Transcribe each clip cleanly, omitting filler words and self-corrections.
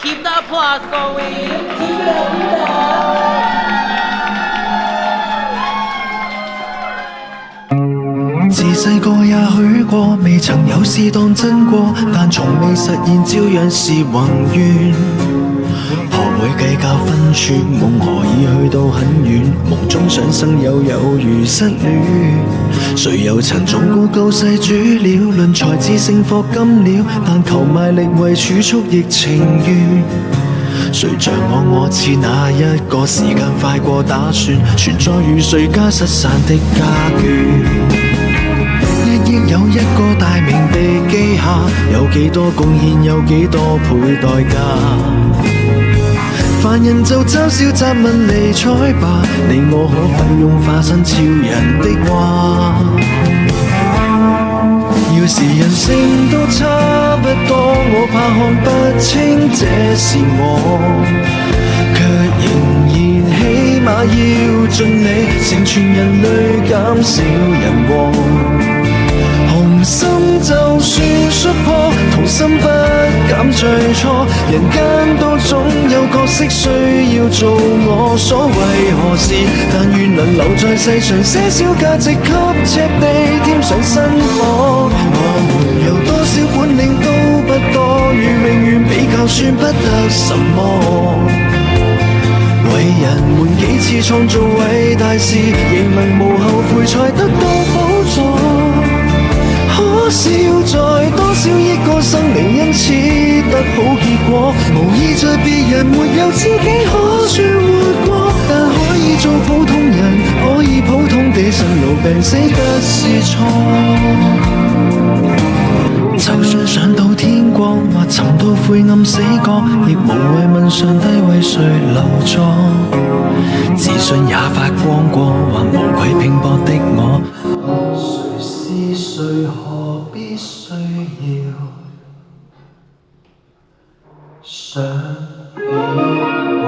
Keep the applause going. Keep it up, keep it up. 自細個也許過，未曾有事當真過，但從未實現，照樣是宏願。何會計較分寸？夢何以去到很遠？夢中想生有如失戀。誰又曾總估救世主了？論才智勝霍金了，但求賣力為儲蓄亦情願。誰像我似那一個時間快過打算，存在如誰家失散的家眷。1億有一個大名地記下，有幾多貢獻，有幾多倍代價。凡人就嘲笑責問尼采吧，你我可否用化身超人的話？要是人性都差不多，我怕看不清這是我，卻仍然起碼要盡力成全人類，減少人禍。同心就算摔破，同心不減最初。人間都總有角色需要做我，所謂何事？但願能留在世上些少價值，給赤地添上薪火。我們有多少本領都不多，與永遠比較算不得什麼。為人們幾次創造偉大事，仍能無後悔才得到寶座。可笑在多少億個生靈因此得好結果，無意在別人沒有自己可算活過，但可以做普通人，可以普通地生老病死不是錯。就算上到天國或沉到灰暗死角，亦無謂問上帝為誰留座。自信也發光過，還無愧拼搏的我。誰是誰？何必需要想起我？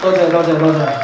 多謝多謝多謝。